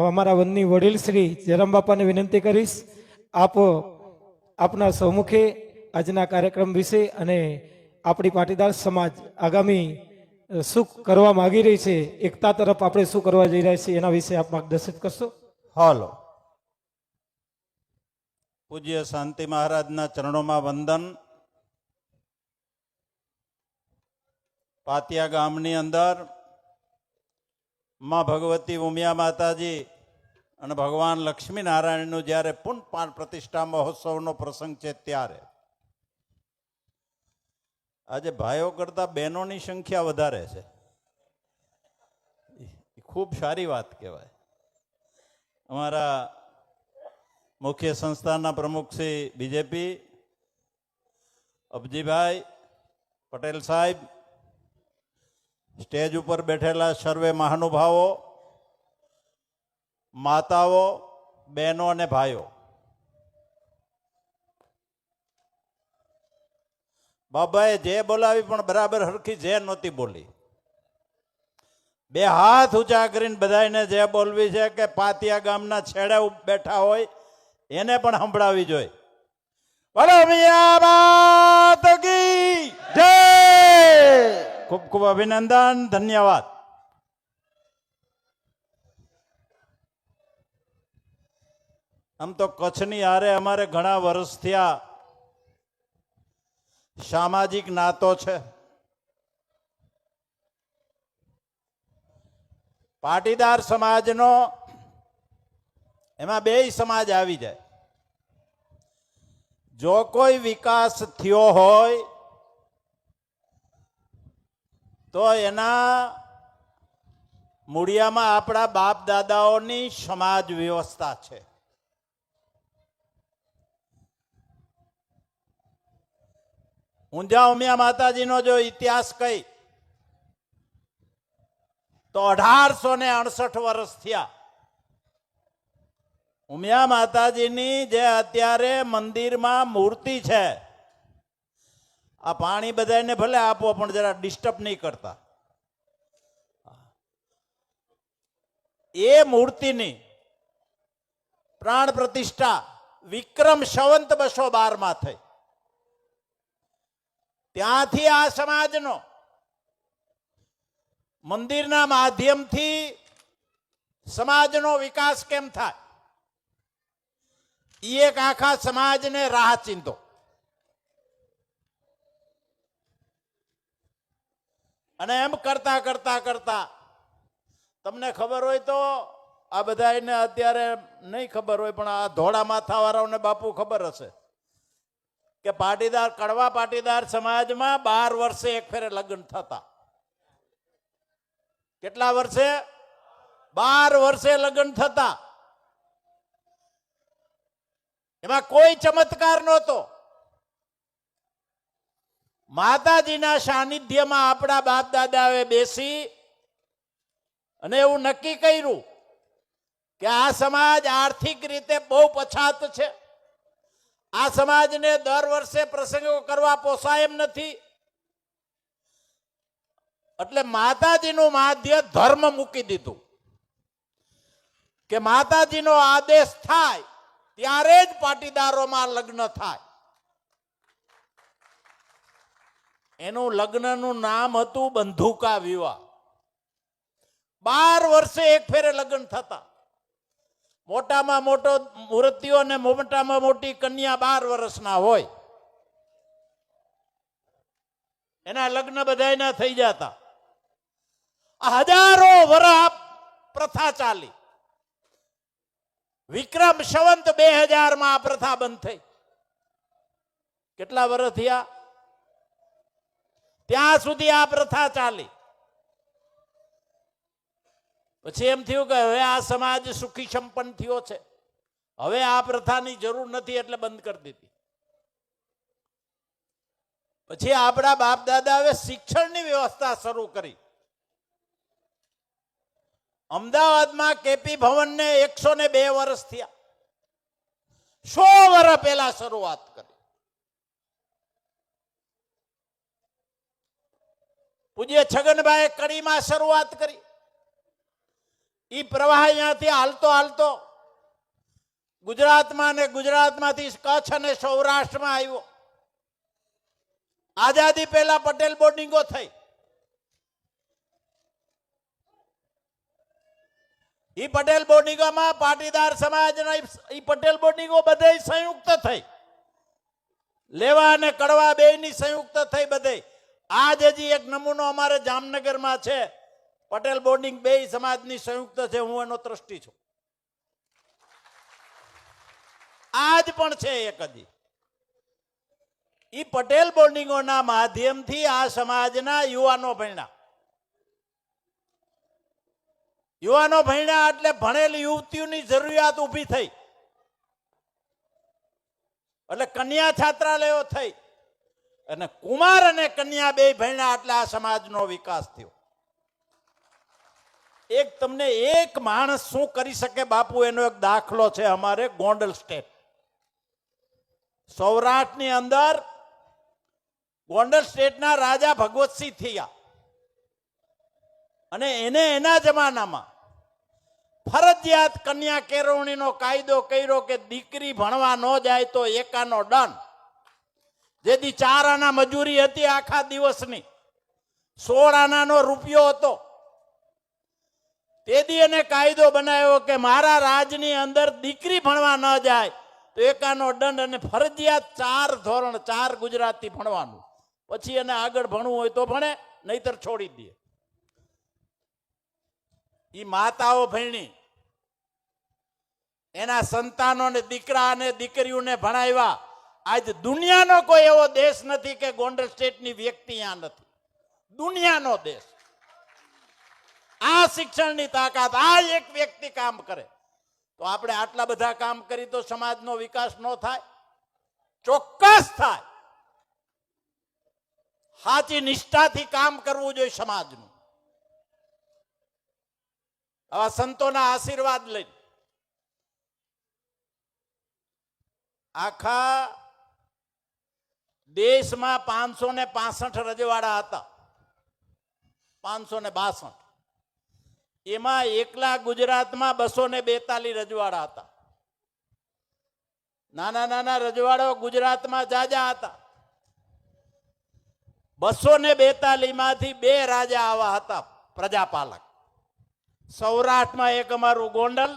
અમારા વનની વડીલ શ્રી જયરામ બાપાને વિનંતી કરીશ, આપના સૌમુખે આજના કાર્યક્રમ વિશે અને આપણી પાટીદાર સમાજ આગામી શું કરવા માંગી રહી છે, એકતા તરફ આપણે શું કરવા જઈ રહ્યા છીએ, એના વિશે આપ માર્ગદર્શિત કરશો. હાલો. પૂજ્ય શાંતિ મહારાજના ચરણોમાં વંદન. પાતિયા ગામની અંદર માં ભગવતી ઉમિયા માતાજી અને ભગવાન લક્ષ્મીનારાયણનું જ્યારે પુનઃ પ્રતિષ્ઠા મહોત્સવનો પ્રસંગ છે, ત્યારે આજે ભાઈઓ કરતા બહેનોની સંખ્યા વધારે છે. ખૂબ સારી વાત કહેવાય. અમારા મુખ્ય સંસ્થાના પ્રમુખ શ્રી બીજેપી અબજીભાઈ પટેલ સાહેબ, સ્ટેજ ઉપર બેઠેલા સર્વે મહાનુભાવો, માતાઓ, બહેનો અને ભાઈઓ, બાબાએ જે બોલાવી પણ બરાબર હરખી જે નહોતી બોલી. બે હાથ ઊંચા કરીને બધાને જે બોલવી છે કે પાતિયા ગામના છેડે બેઠા હોય એને પણ સંભળાવી જોઈએ. બોલો મિયા બાત કી જય. ખૂબ ખૂબ અભિનંદન, ધન્યવાદ. આમ તો કચ્છની હારે અમારે ઘણા વર્ષ થયા સામાજિક નાતો છે. પાટીદાર સમાજનો એમાં બે સમાજ આવી જાય. જો કોઈ વિકાસ થયો હોય તો એના મૂળિયામાં આપણા બાપ દાદાઓની સમાજ વ્યવસ્થા છે. ઊંઝા ઉમિયા માતાજીનો જો ઇતિહાસ કહી તો 1868 વર્ષ થયા. ઉમિયા માતાજીની જે અત્યારે મંદિરમાં મૂર્તિ છે, આ પાણી બધાને ભલે આપો પણ જરા ડિસ્ટર્બ નહીં કરતા. એ મૂર્તિની પ્રાણ પ્રતિષ્ઠા વિક્રમ સંવત 212 થઈ. ત્યાંથી આ સમાજનો મંદિરના માધ્યમથી સમાજનો વિકાસ કેમ થાય એ એક આખા સમાજને રાહ ચિંતો. અને એમ કરતા કરતા કરતા તમને ખબર હોય તો, આ બધાને અત્યારે નહીં ખબર હોય પણ આ ધોળા માથા વાળાઓને બાપુ ખબર હશે કે પાટીદાર કડવા પાટીદાર સમાજમાં 12 વર્ષે એક ફેરે લગ્ન થતા. કેટલા વર્ષે? 12 વર્ષે લગ્ન થતા. એમાં કોઈ ચમત્કાર નહોતો. માતાજીના સાનિધ્યમાં આપણા બાપ દાદાએ બેસી અને એવું નક્કી કર્યું કે આ સમાજ આર્થિક રીતે બહુ પછાત છે, આ સમાજને દર વર્ષે પ્રસંગો કરવા પોસાય એમ નથી, એટલે માતાજીનું માધ્ય ધર્મ મૂકી દીધું કે માતાજીનો આદેશ થાય ત્યારે જ પાટીદારોમાં લગ્ન થાય. એનું લગ્નનું નામ હતું બંધુકા વિવાહ. 12 વર્ષે એક ફેરે લગ્ન થતા. મોટામાં મોટો મૂર્તિઓ અને મોટામાં મોટી કન્યા 12 વર્ષના હોય, એના લગ્ન બધાયના થઈ જતા. હજારો વર્ષ પ્રથા ચાલી. વિક્રમ સંવત 2000 માં આ પ્રથા બંધ થઈ. કેટલા વર્ષ થયા? ત્યાં સુધી આ પ્રથા ચાલી. પછી એમ થયું કે હવે આ સમાજ સુખી સંપન્ન થયો છે, હવે આ પ્રથાની જરૂર નથી, એટલે બંધ કરી દીધી. પછી આપણા બાપ દાદાએ શિક્ષણની વ્યવસ્થા શરૂ કરી. અમદાવાદમાં કેપી ભવનને 102 વર્ષ થયા. 100 વર્ષ પહેલા શરૂઆત કરી. પૂજ્ય છગનભાઈ કડીમાં શરૂઆત કરી. ઈ પ્રવાહ અહીંયાથી હાલતો હાલતો ગુજરાતમાં ને ગુજરાતમાંથી કચ્છ અને સૌરાષ્ટ્રમાં આવ્યો. આઝાદી પહેલા પટેલ બોર્ડિંગો થઈ. ઈ પટેલ બોર્ડિંગોમાં પાટીદાર સમાજના ઈ પટેલ બોર્ડિંગો બધે સંયુક્ત થઈ. લેવા અને કડવા બેયની સંયુક્ત થઈ બધે. આજ હજી એક નમૂનો અમારે જામનગરમાં છે. પટેલ બોર્ડિંગ બેય સમાજની સંયુક્ત છે. હું એનો ટ્રસ્ટી છું. આજ પણ છે એક હજી. ઈ પટેલ બોર્ડિંગોના માધ્યમથી આ સમાજના યુવાનો ભણ્યા. યુવાનો ભણ્યા એટલે ભણેલી યુવતીઓની જરૂરિયાત ઊભી થઈ. એટલે કન્યા છાત્રાલયો થઈ અને કુમાર અને કન્યા બે ભણ્યા એટલે આ સમાજનો વિકાસ થયો. એક તમને એક માણસ શું કરી શકે બાપુ એનો એક દાખલો છે. અમારે ગોંડલ સ્ટેટ સૌરાષ્ટ્રની અંદર ગોંડલ સ્ટેટના રાજા ભગવતસિંહ થયા અને એને એના જમાનામાં ફરજિયાત કન્યા કેળવણીનો કાયદો કર્યો કે દીકરી ભણવા ન જાય તો એકાનો દંડ. જેથી 4 આના મજૂરી હતી આખા દિવસની, 16 આનાનો રૂપિયો હતો. તેથી એને કાયદો બનાવ્યો કે મારા રાજની અંદર દીકરી ભણવા ન જાય તો એકાનો દંડ અને ફરજિયાત 4 ધોરણ 4 ગુજરાતી ભણવાનું. પછી એને આગળ ભણવું હોય તો ભણે, નહીતર છોડી દે. ઈ માતાઓ ભણી એના સંતાનોને દીકરા અને દીકરીઓને ભણાવ્યા. આજ દુનિયાનો કોઈ એવો દેશ નથી કે ગોંડલ સ્ટેટની વ્યક્તિ અહીંયા નથી. દુનિયાનો દેશ. આ શિક્ષણની તાકાત આ એક વ્યક્તિ કામ કરે તો આપણે આટલા બધા કામ કરી તો સમાજનો વિકાસ ન થાય? ચોક્કસ થાય. સાચી નિષ્ઠાથી કામ કરવું જોઈએ સમાજનું. આવા સંતોના આશીર્વાદ લઈને આખા દેશમાં 565 રજવાડા હતા. 562. એમાં એકલા ગુજરાતમાં 242 રજવાડા હતા. નાના નાના રજવાડો ગુજરાતમાં જાજા હતા. 242 માંથી 2 રાજા આવા હતા પ્રજાપાલક. સૌરાષ્ટ્રમાં એક અમારું ગોંડલ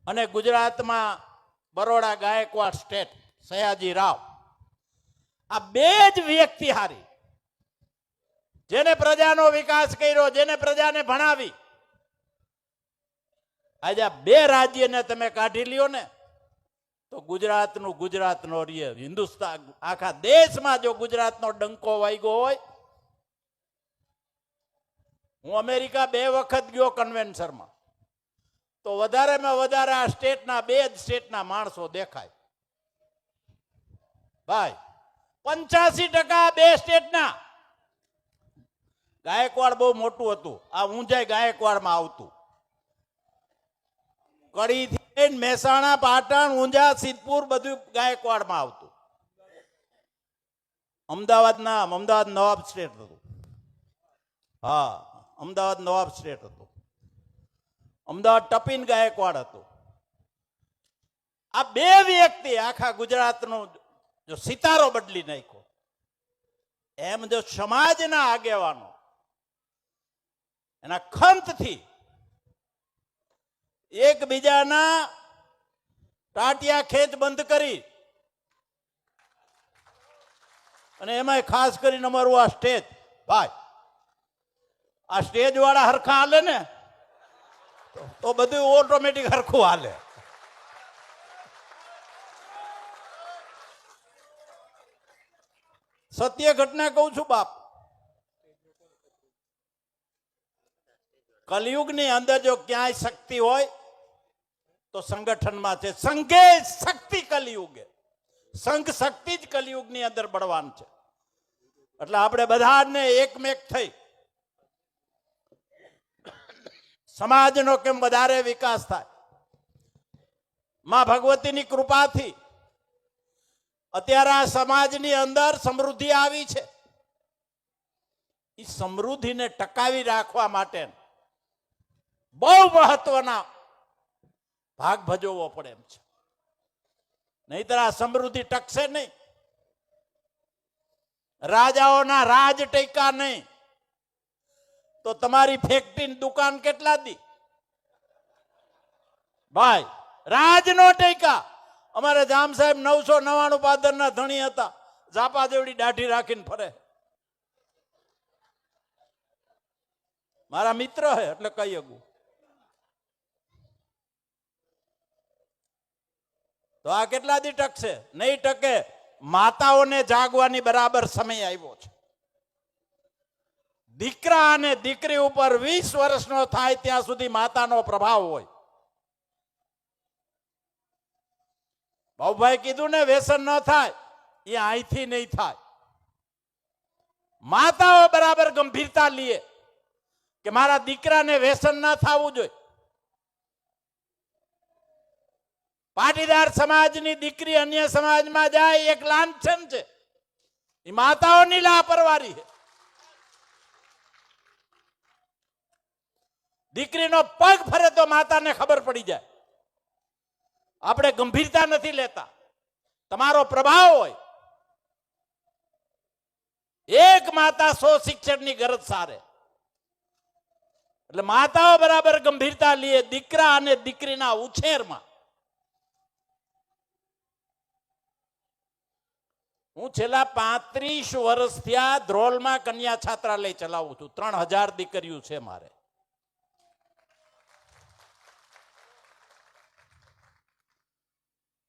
અને ગુજરાતમાં બરોડા ગાયકવાડ સ્ટેટ સયાજી રાવ. આ 2 જ વ્યક્તિ હારી જેને પ્રજાનો વિકાસ કર્યો, જેને પ્રજાને ભણાવી. આજે આ 2 રાજ્યને તમે કાઢી લ્યો ને તો ગુજરાતનું ગુજરાત નો રીએ. હિન્દુસ્તાન આખા દેશમાં જો ગુજરાતનો ડંકો વાગ્યો હોય. હું અમેરિકા 2 વખત ગયો કન્વેન્શનમાં તો વધારેમાં વધારે આ સ્ટેટના 2 જ સ્ટેટના માણસો દેખાય ભાઈ. 85% 2 સ્ટેટના. ગાયકવાડ બહુ મોટું હતું. આ ઊંઝાઈ ગાયકવાડમાં આવતું. કડીથી મહેસાણા, પાટણ, ઊંઝા, સિદ્ધપુર બધું ગાયકવાડમાં આવતું. અમદાવાદ નવાબ સ્ટેટ હતું. હા, અમદાવાદ નવાબ સ્ટેટ હતું. અમદાવાદ ટપીન ગાયકવાડ હતું. આ 2 વ્યક્તિ આખા ગુજરાતનો જો સિતારો બદલી નાખ્યો. એમ જો સમાજના આગેવાનો એના ખંતથી એકબીજાના ટાટિયા ખેંચ બંધ કરી અને એમાં ખાસ કરીને અમારું આ સ્ટેજ ભાઈ, આ સ્ટેજ વાળા હરખા હાલે ને તો બધું ઓટોમેટિક હરખું હાલે. સત્ય ઘટના કહું છું બાપ. કલયુગની અંદર જો ક્યાંય શક્તિ હોય તો સંગઠનમાં છે. સંઘે શક્તિ કલયુગે. સંઘ શક્તિ જ કલયુગની અંદર બળવાન છે. એટલે આપણે બધાને એકમેક થઈ સમાજનો કેમ વધારે વિકાસ થાય. માં ભગવતીની કૃપાથી અત્યારે આ સમાજની અંદર સમૃદ્ધિ આવી છે. એ સમૃદ્ધિને ટકાવી રાખવા માટે બહુ મહત્વના ભાગ ભજવવો પડે એમ છે. નહીતર આ સમૃદ્ધિ ટકશે નહીં. રાજાઓના રાજ ટેકા નહીં તો તમારી ફેક્ટરીની દુકાન કેટલા દી? ભાઈ રાજ નો ટેકા. અમારે જામ સાહેબ 999 પાદરના ધણી હતા, ઝાપા જેવડી દાઢી રાખીને ફરે. મારા મિત્ર હે એટલે કહી શકું. તો આ કેટલા દી ટકશે? નહીં ટકે. માતાઓને જાગવાની બરાબર સમય આવ્યો છે. દીકરા અને દીકરી ઉપર 20 વર્ષનો થાય ત્યાં સુધી માતાનો પ્રભાવ હોય. બાબુભાઈ કીધું ને વ્યસન ન થાય, એ અહીંથી નહીં થાય. માતાઓ બરાબર ગંભીરતા લે કે મારા દીકરાને વ્યસન ન થવું જોઈએ. પાટીદાર સમાજની દીકરી અન્ય સમાજમાં જાય એક લાંછન છે. એ માતાઓની લાપરવાહી છે. દીકરીનો પગ ફરે તો માતાને ખબર પડી જાય. આપણે ગંભીરતા નથી લેતા. તમારો પ્રભાવ હોય. એક માતા 100 શિક્ષણની ગરજ સારે. એટલે માતાઓ બરાબર ગંભીરતા લે દીકરા અને દીકરીના ઉછેરમાં. હું છેલ્લા 35 વર્ષથી આ ધ્રોલમાં કન્યા છાત્રાલય ચલાવું છું. 3000 દીકરીઓ છે મારે.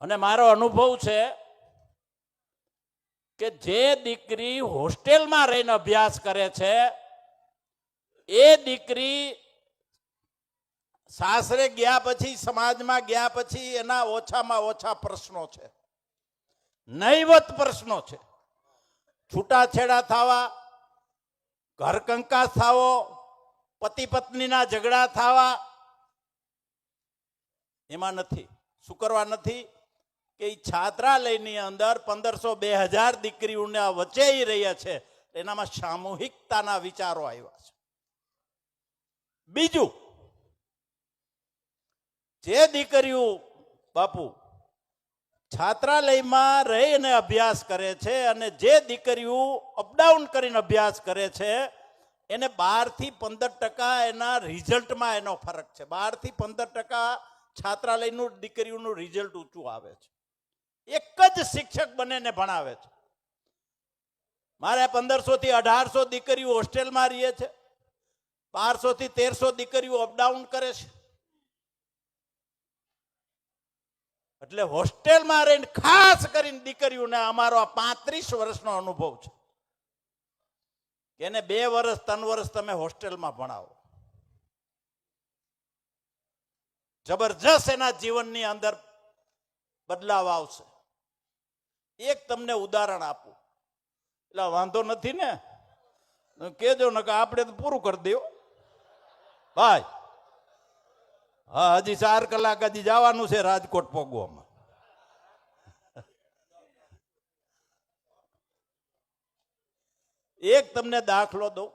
અને મારો અનુભવ છે કે જે દીકરી હોસ્ટેલમાં રહીને અભ્યાસ કરે છે એ દીકરી સાસરે ગયા પછી, સમાજમાં ગયા પછી એના ઓછામાં ઓછા પ્રશ્નો છે, નહીવત પ્રશ્નો છે. છૂટાછેડા થવા, ઘર કંકાસ થવો, પતિ પત્નીના ઝઘડા થવા, એમાં નથી. શું કરવા નથી? કે છાત્રાલયની અંદર 1500-2000 દીકરીઓને વચ્ચે રહ્યા છે. એનામાં સામૂહિકતાના વિચારો આવ્યા છે. બીજું, જે દીકરીઓ બાપુ છાત્રાલયમાં રહીને અભ્યાસ કરે છે અને જે દીકરીઓ અપડાઉન કરીને અભ્યાસ કરે છે એને 12 થી 15% એના રિઝલ્ટમાં એનો ફરક છે. 12 થી 15% છાત્રાલયનું દીકરીઓનું રિઝલ્ટ ઊંચું આવે છે. એક જ શિક્ષક બનેને ભણાવે છે. મારે 1500 થી 1800 દીકરીઓ હોસ્ટેલમાં રહે છે. 1200 થી 1300 દીકરીઓ અપડાઉન કરે છે. એટલે હોસ્ટેલમાં રહીને ખાસ કરીને દીકરીઓને અમારો આ 35 વર્ષનો અનુભવ છે કે એને 2 વર્ષ 3 વર્ષ તમે હોસ્ટેલમાં ભણાવો, જબરજસ્ત એના જીવનની અંદર બદલાવ આવશે. એક તમને ઉદાહરણ આપું. એટલે વાંધો નથી ને, કેજો ને કે આપણે તો પૂરું કરી દો ભાઈ. હા, હજી 4 કલાક હજી જવાનું છે રાજકોટ પગવામાં. એક તમને દાખલો દઉં,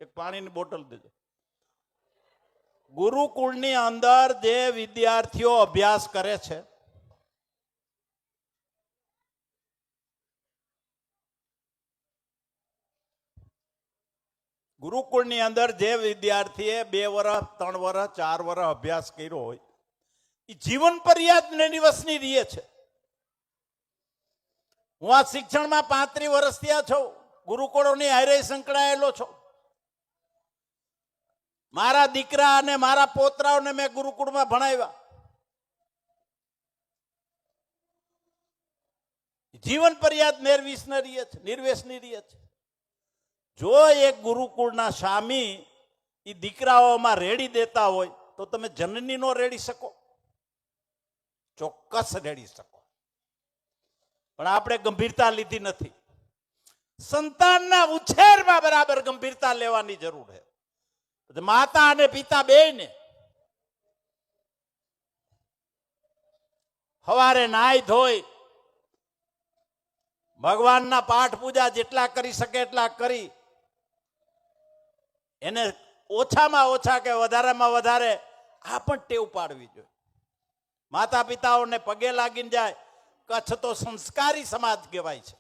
એક પાણીની બોટલ દેજો. ગુરુકુળની અંદર જે વિદ્યાર્થીઓ અભ્યાસ કરે છે ગુરુકુળની અંદર જે વિદ્યાર્થીએ 2 વર્ષ 3 વર્ષ 4 વર્ષ અભ્યાસ કર્યો હોય એ જીવન પર્યાદ નિવસની રહે છે. હું આ શિક્ષણમાં 35 વર્ષ થયા છું. ગુરુકુળોની હારે સંકળાયેલો છું. મારા દીકરા અને મારા પોતરાઓને મેં ગુરુકુળમાં ભણાવ્યા. જીવન પર્યાદ નિર્વેશની રહે છે. જો એક ગુરુકુળના સ્વામી એ દીકરાઓમાં રેડી દેતા હોય તો તમે જનની નો રેડી શકો? ચોક્કસ રેડી શકો. પણ આપણે ગંભીરતા લીધી નથી. સંતાનના ઉછેરમાં બરાબર ગંભીરતા લેવાની જરૂર છે. માતા અને પિતા બેયને સવારે નાઈ ધોઈ ભગવાનના પાઠ પૂજા જેટલા કરી શકે એટલા કરી એને ઓછામાં ઓછા કે વધારેમાં વધારે આ પણ ટેવ પાડવી જોઈએ. માતા પિતાઓને પગે લાગીને જાય. કચ્છ તો સંસ્કારી સમાજ કહેવાય છે.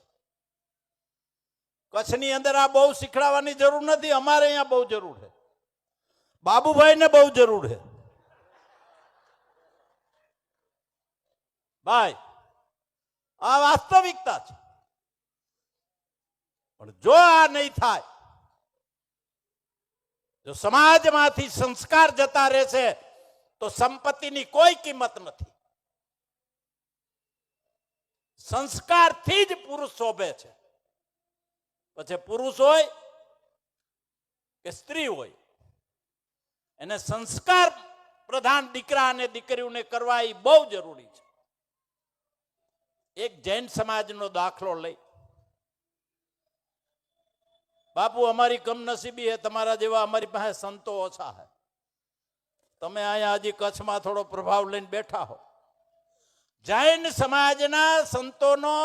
કચ્છની અંદર આ બહુ શીખડાવવાની જરૂર નથી. અમારે અહીંયા બહુ જરૂર છે. બાબુભાઈને બહુ જરૂર છે. ભાઈ આ વાસ્તવિકતા છે. પણ જો આ નહીં થાય, જો સમાજમાંથી સંસ્કાર જતા રહેશે તો સંપત્તિની કોઈ કિંમત નથી. સંસ્કારથી જ પુરુષ શોભે છે. પછી પુરુષ હોય કે સ્ત્રી હોય, એને સંસ્કાર પ્રધાન દીકરા અને દીકરીઓને કરવા એ બહુ જરૂરી છે. એક જૈન સમાજનો દાખલો લઈ. બાપુ અમારી કમનસીબી હે, તમારા જેવા અમારી પાસે સંતો ઓછા હે. તમે અહીંયા હજી કચ્છમાં થોડો પ્રભાવ લઈને બેઠા હો. જૈન સમાજના સંતોનો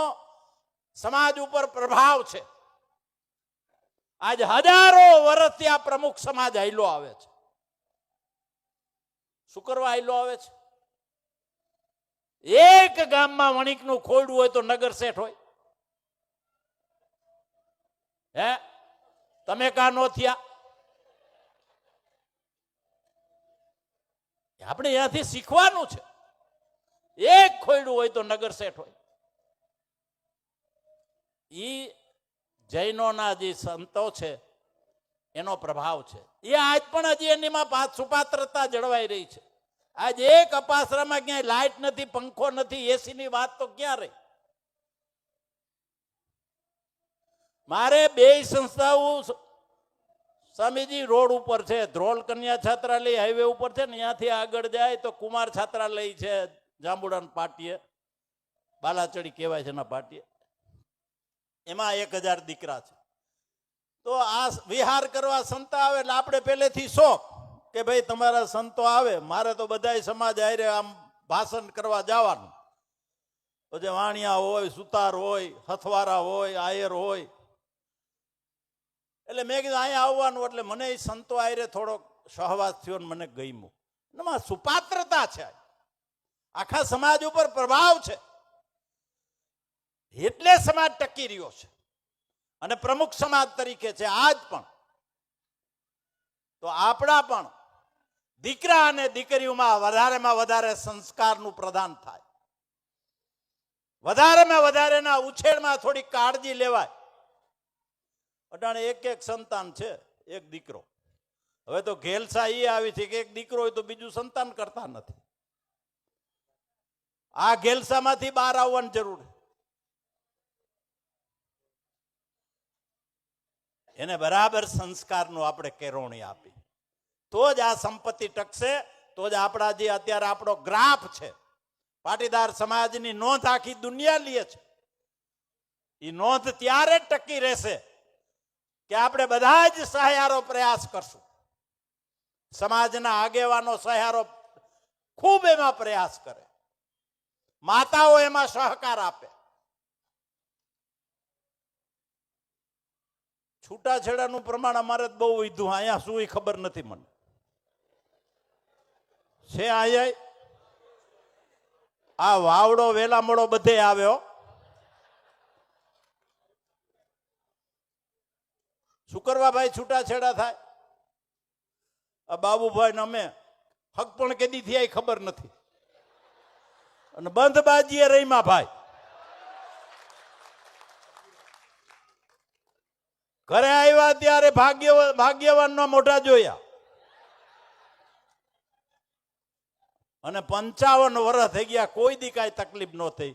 સમાજ ઉપર પ્રભાવ છે. આજ હજારો વર્ષથી આ પ્રમુખ સમાજ હાઈલો આવે છે. શું કરવા હાઈલો આવે છે? એક ગામમાં વણિકનું ખોયડું હોય તો નગર શેઠ હોય. હે તમે કા નો થયા? આપણે અહીંયાથી શીખવાનું છે. એક ખોયડું હોય તો નગર શેઠ હોય. ઈ જૈનોના જે સંતો છે એનો પ્રભાવ છે. એ આજ પણ હજી એનીમાં સુપાત્રતા જળવાઈ રહી છે. આજ એક અપાસરામાં ક્યાંય લાઇટ નથી, પંખો નથી, એસી ની વાત તો ક્યાં રહી? મારે બે સંસ્થાઓ સ્વામીજી રોડ ઉપર છે. ધ્રોલ કન્યા છાત્રાલય હાઈવે ઉપર છે ને, ત્યાંથી આગળ જાય તો કુમાર છાત્રાલય છે જાંબુડાન પાટીએ, બાલાચડી કહેવાય છે એના પાટીએ. એમાં 1000 દીકરા છે. તો આ વિહાર કરવા સંત આવે એટલે આપણે પહેલેથી શોખ કે ભાઈ તમારા સંતો આવે, મારે તો બધાય સમાજ હારે આમ ભાષણ કરવા જવાનું. પછી વાણિયા હોય, સુતાર હોય, હથવારા હોય, આયર હોય. એટલે મેં કીધું અહીંયા આવવાનું. એટલે મને એ સંતો આયરે થોડોક સહવાસ થયો ને મને ગમ્યું. એમાં સુપાત્રતા છે, આખા સમાજ ઉપર પ્રભાવ છે, એટલે સમાજ ટકી રહ્યો છે અને પ્રમુખ સમાજ તરીકે છે આજ પણ. તો આપણા પણ દીકરા અને દીકરીઓમાં વધારેમાં વધારે સંસ્કારનું પ્રદાન થાય. વધારેમાં વધારેના ઉછેરમાં થોડી કાળજી લેવાય. અટાણે એક સંતાન છે, એક દીકરો. હવે તો ઘેલસા એ આવી છે કે એક દીકરો હોય તો બીજું સંતાન કરતા નથી. આ ઘેલસામાંથી બહાર આવવાની જરૂર છે. એને બરાબર સંસ્કારનું આપણે કેળવણી આપી તો જ આ સંપત્તિ ટકશે. તો જ આપણા જે અત્યારે આપણો ગ્રાફ છે, પાટીદાર સમાજની નોંધ આખી દુનિયા લે છે. એ નોંધ ત્યારે જ ટકી રહેશે કે આપણે બધા જ સહિયારો પ્રયાસ કરશું. સમાજના આગેવાનો સહિયારો ખૂબ એમાં પ્રયાસ કરે, માતાઓ એમાં સહકાર આપે. છૂટાછેડાનું પ્રમાણ અમારે બહુ વધ્યું. અહીંયા શું એ ખબર નથી મને. છે અહીંયા આ વાવડો વેલા મોડો બધે આવ્યો. શું કરવા ભાઈ છૂટાછેડા થાય? આ બાબુભાઈ ને અમે હક પણ કેદી થયા ખબર નથી. અને બંધબાજીએ રહીમાં ભાઈ. ઘરે આવ્યા ત્યારે ભાગ્યવાનના મોઢા જોયા. અને 55 વર્ષ થઈ ગયા, કોઈ દી કાંઈ તકલીફ ન થઈ.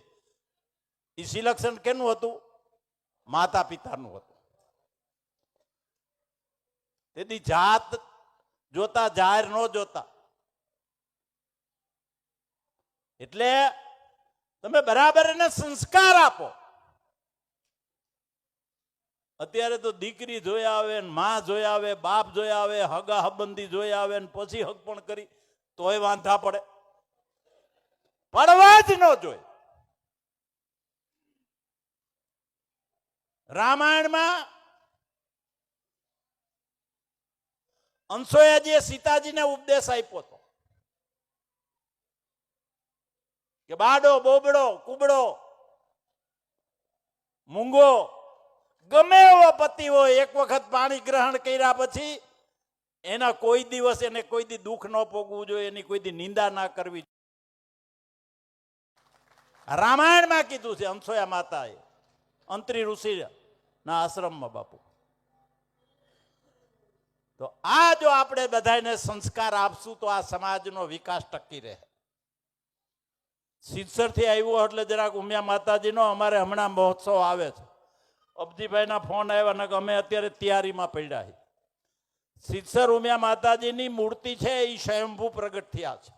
એ સિલેક્શન કેનું હતું? માતા પિતાનું હતું. તેથી જાત જોતા, જાહેર ન જોતા. એટલે તમે બરાબર એને સંસ્કાર આપો. અત્યારે તો દીકરી જોયા આવે, માં જોયા આવે, બાપ જોયા આવે, હગા હબંધી જોયા આવે ને પછી હક પણ કરી તોય વાંધા પડે. પડવા જ ન જોઈએ. રામાયણમાં અંસોયાજીએ સીતાજીને ઉપદેશ આપ્યો હતો કે બાડો, બોબડો, કુબડો, મૂંગો, ગમે એવો પતિ હોય, એક વખત પાણી ગ્રહણ કર્યા પછી એના કોઈ દિવસ એને કોઈ દી દુઃખ ન ભોગવું જોઈએ, એની કોઈ દી નિંદા ના કરવી. રામાયણમાં કીધું છે અંસોયા માતાએ, અંત્રી ઋષિ ના આશ્રમમાં બાપુ. તો આ જો આપણે બધાને સંસ્કાર આપશું તો આ સમાજનો વિકાસ ટકી રહે. સિદ્ધસરથી આવ્યો એટલે જરાક ઉમિયા માતાજીનો અમારે હમણાં મહોત્સવ આવે છે. અબજીભાઈના ફોન આવ્યા ને કે અમે અત્યારે તૈયારીમાં પડ્યા છીએ. સિદ્ધસર ઉમિયા માતાજીની મૂર્તિ છે એ સ્વયંભૂ પ્રગટ થયા છે.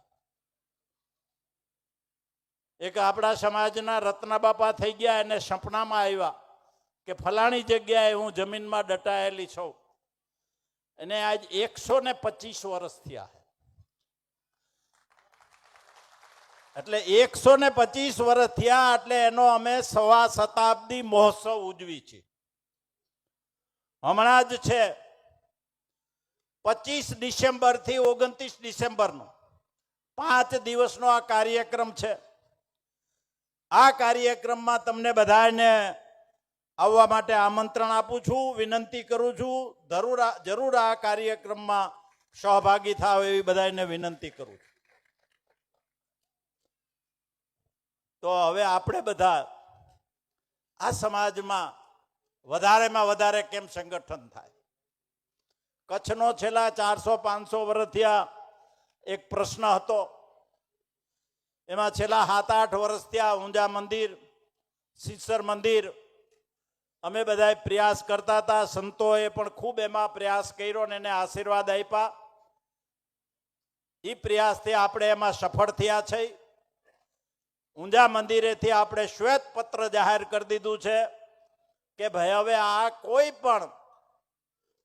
એક આપણા સમાજના રત્નાબાપા થઈ ગયા, એને સપનામાં આવ્યા કે ફલાણી જગ્યાએ હું જમીનમાં દટાયેલી છું. અને આજ 125 વર્ષ થયા. એટલે 125 વર્ષ થયા એટલે એનો અમે 1.25 શતાબ્દી મહોત્સવ ઉજવી છે. હમણાં જ છે 25 ડિસેમ્બર થી 29 ડિસેમ્બરનો 5 દિવસનો આ કાર્યક્રમ છે. આ કાર્યક્રમમાં તમને બધાને આવવા માટે આમંત્રણ આપું છું, વિનંતી કરું છું. જરૂર આ કાર્યક્રમમાં સહભાગી થાવ એવી બધાને વિનંતી કરું છું. તો હવે આપણે બધા આ સમાજમાં વધારેમાં વધારે કેમ સંગઠન થાય. કચ્છનો છેલ્લા 400-500 વર્ષ થયા એક પ્રશ્ન હતો. એમાં છેલ્લા 7-8 વર્ષ થયા ઊંઝા મંદિર, સિદ્ધસર મંદિર અમે બધા પ્રયાસ કરતા હતા. સંતોએ પણ ખૂબ એમાં પ્રયાસ કર્યો ને એને આશીર્વાદ આપ્યા. એ પ્રયાસથી આપણે એમાં સફળ થયા છે. ઊંઝા મંદિરેથી આપણે શ્વેત પત્ર જાહેર કરી દીધું છે કે ભાઈ હવે આ કોઈ પણ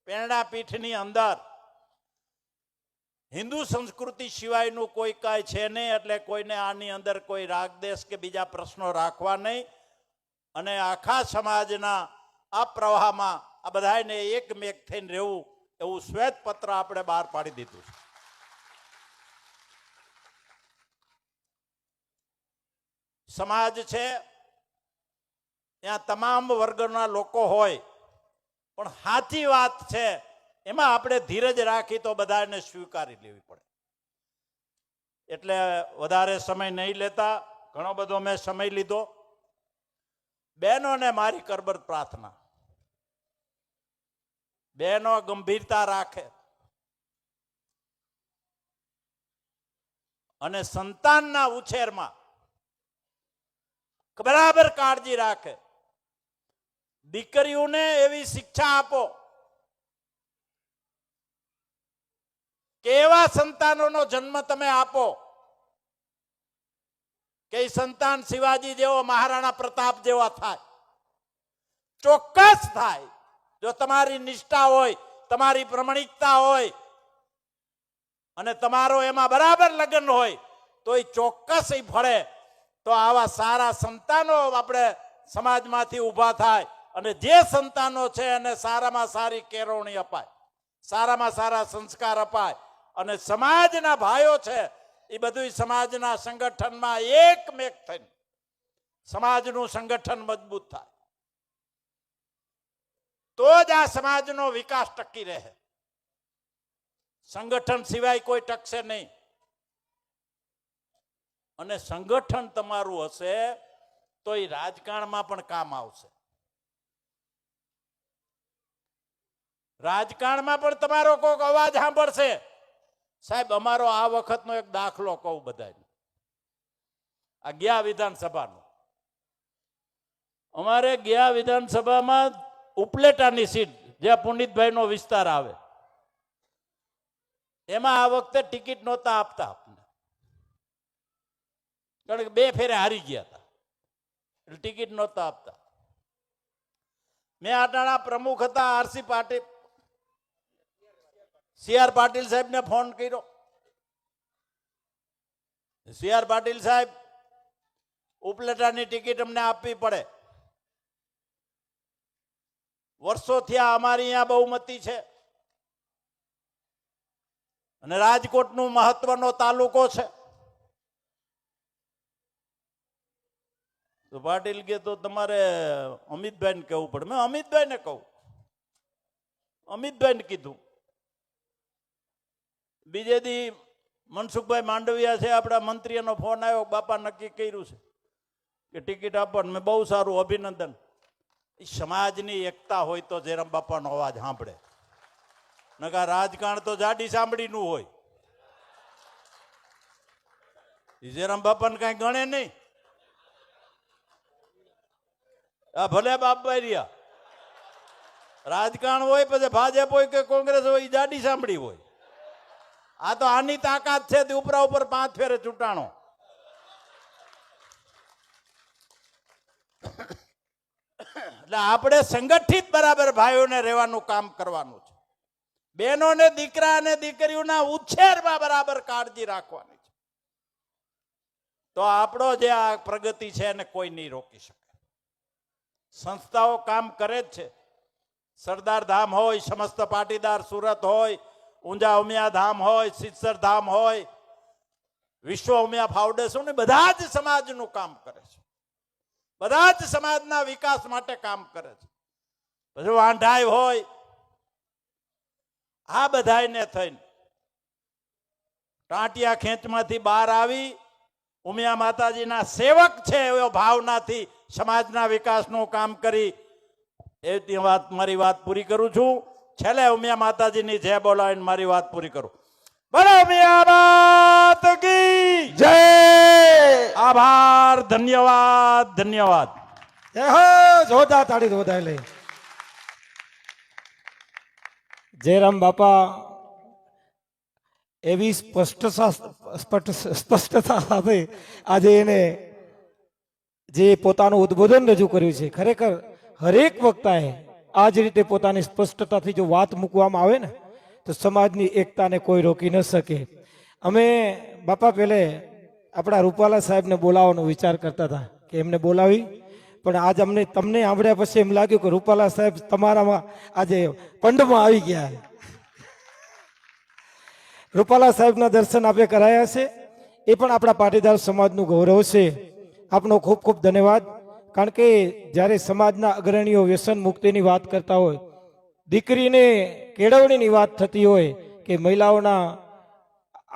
પેરણા પીઠની અંદર હિન્દુ સંસ્કૃતિ સિવાયનું કોઈ કાંઈ છે નહીં. એટલે કોઈને આની અંદર કોઈ રાગદેશ કે બીજા પ્રશ્નો રાખવા નહીં. અને આખા સમાજના આ પ્રવાહમાં આ બધાને એકમેક થઈને રહેવું એવું શ્વેત પત્ર આપણે બહાર પાડી દીધું છે. સમાજ છે ત્યાં તમામ વર્ગના લોકો હોય, પણ સાચી વાત છે એમાં આપણે ધીરજ રાખી તો બધાને સ્વીકારી લેવી પડે. એટલે વધારે સમય નહીં લેતા, ઘણો બધો મેં સમય લીધો. બહેનોને મારી કરબત પ્રાર્થના, બહેનો ગંભીરતા રાખે અને સંતાનના ઉછેરમાં બરાબર કાળજી રાખે. દીકરીઓને એવી શિક્ષા આપો કે એવા સંતાનોનો જન્મ તમે આપો કે એ સંતાન શિવાજી જેવો, મહારાણા પ્રતાપ જેવા થાય. ચોક્કસ થાય જો તમારી નિષ્ઠા હોય, તમારી પ્રમાણિકતા હોય અને તમારો એમાં બરાબર લગ્ન હોય તો એ ચોક્કસ એ ફળે. તો આવા સારા સંતાનો આપણે સમાજમાંથી ઊભા થાય અને જે સંતાનો છે એને સારામાં સારી કેળવણી અપાય, સારામાં સારા સંસ્કાર અપાય અને સમાજના ભાઈઓ છે એ બધું સમાજના સંગઠનમાં એકમેક થઈને સમાજનું સંગઠન મજબૂત થાય તો જ આ સમાજનો વિકાસ ટકી રહે. સંગઠન સિવાય કોઈ ટકશે નહીં. અને સંગઠન તમારું હશે તો એ રાજકારણમાં પણ કામ આવશે. રાજકારણમાં પણ તમારો કોઈક અવાજ સાંભળશે. સાહેબ અમારો આ વખતનો એક દાખલો કહું બધાને. આ ગયા વિધાનસભાનો, અમારે ગયા વિધાનસભામાં ઉપલેટાની સીટ જ્યાં પુનિતભાઈનો વિસ્તાર આવે એમાં આ વખતે ટિકિટ નહોતા આપતા આપણને, કારણ કે 2 ફેરે હારી ગયા હતા એટલે ટિકિટ નહોતા આપતા. મેં આટાણા પ્રમુખ હતા આરસી પાટીલ, CR પાટીલ સાહેબને ફોન કર્યો. CR પાટીલ સાહેબ, ઉપલેટાની ટિકિટ અમને આપવી પડે. વર્ષોથી અમારી અહીંયા બહુમતી છે. અને રાજકોટનું મહત્વનો તાલુકો છે. તો પાટીલ કે તો તમારે અમિતભાઈને કહેવું પડે. મેં અમિતભાઈને કહું, અમિતભાઈને કીધું. બીજે દી મનસુખભાઈ માંડવિયા છે આપણા મંત્રીનો ફોન આવ્યો, બાપા નક્કી કર્યું છે કે ટિકિટ આપો. મેં બહુ સારું, અભિનંદન. સમાજની એકતા હોય તો જયરામ બાપાનો અવાજ સાંભળે, નકા રાજકારણ તો જાડી સાંભળીનું હોય. જયરામ બાપાને કઈ ગણે નહીં. આ ભલે બાપા રહ્યા, રાજકારણ હોય પછી ભાજપ હોય કે કોંગ્રેસ હોય, એ જાડી સાંભળી હોય. આ તો આની તાકાત છે, તે ઉપરા ઉપર 5 ફેરે ચૂંટાણો. એટલે આપણે સંગઠિત બરાબર ભાઈઓને રહેવાનું કામ કરવાનું છે. બહેનોને, દીકરા અને દીકરીઓના ઉછેરમાં બરાબર કાળજી રાખવાની છે. તો આપણો જે આ પ્રગતિ છે એને કોઈ નહીં રોકી શકે. સંસ્થાઓ કામ કરે જ છે. સરદાર ધામ હોય, સમસ્ત પાટીદાર સુરત હોય, ઊંઝા ઉમિયા ધામ હોય, સિત્સર ધામ હોય, વિશ્વ ઉમિયા ફાઉન્ડેશન, બધા જ સમાજનું કામ કરે છે. બધા જ સમાજના વિકાસ માટે કામ કરે છે. પછી વાંઢાઈ હોય, આ બધાને થઈને ટાંટિયા ખેંચમાંથી બહાર આવી ઉમિયા માતાજીના સેવક છે એવો ભાવનાથી સમાજના વિકાસનું કામ કરી એ વાત, મારી વાત પૂરી કરું છું. છેલ્લે ઉમિયા માતાજીની જય બોલાવીને મારી વાત પૂરી કરું. બોલો ઉમિયા માત કી જય. આભાર, ધન્યવાદ, ધન્યવાદ. જય હો. જોરદાર તાળી વધારે લે. જયરામ બાપા એવી સ્પષ્ટતા સાથે આજે એને જે પોતાનું ઉદ્બોધન રજૂ કર્યું છે, ખરેખર હરેક વક્તાએ આ જ રીતે પોતાની સ્પષ્ટતાથી જો વાત મૂકવામાં આવે ને તો સમાજની એકતાને કોઈ રોકી ન શકે. અમે બાપા પહેલે આપણા રૂપાલા સાહેબને બોલાવવાનો વિચાર કરતા હતા કે એમને બોલાવી, પણ આજ અમને તમને સાંભળ્યા પછી એમ લાગ્યું કે રૂપાલા સાહેબ તમારામાં આજે પંડમાં આવી ગયા. રૂપાલા સાહેબના દર્શન આપે કરાયા છે, એ પણ આપણા પાટીદાર સમાજનું ગૌરવ છે. આપનો ખૂબ ખૂબ ધન્યવાદ. કારણ કે જ્યારે સમાજના અગ્રણીઓ વ્યસન મુક્તિની વાત કરતા હોય, દીકરીને કેળવણીની વાત થતી હોય, કે મહિલાઓના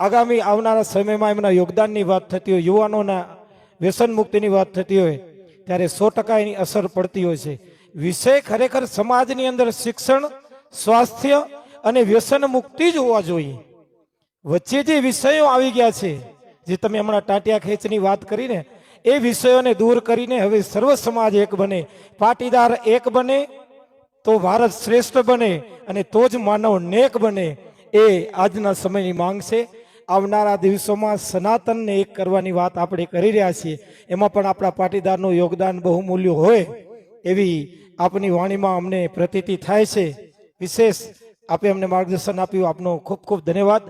આગામી આવનારા સમયમાં એમના યોગદાનની વાત થતી હોય, યુવાનોના વ્યસન મુક્તિની વાત થતી હોય, ત્યારે 100% એની અસર પડતી હોય છે. વિષય ખરેખર સમાજની અંદર શિક્ષણ, સ્વાસ્થ્ય અને વ્યસન મુક્તિ જ હોવા જોઈએ. વચ્ચે જે વિષયો આવી ગયા છે, જે તમે હમણાં ટાંટિયા ખેંચની વાત કરીને, એ વિષયોને દૂર કરીને હવે સર્વ સમાજ એક બને, પાટીદાર એક બને તો ભારત શ્રેષ્ઠ બને, અને તો જ માનવ નેક બને. એ આજના સમયની માંગ છે. આવનારા દિવસોમાં સનાતનને એક કરવાની વાત આપણે કરી રહ્યા છીએ. એમાં પણ આપણા પાટીદારનું યોગદાન બહુમૂલ્ય હોય એવી આપની વાણીમાં અમને પ્રતીતિ થાય છે. વિશેષ આપે અમને માર્ગદર્શન આપ્યું, આપનો ખૂબ ખૂબ ધન્યવાદ.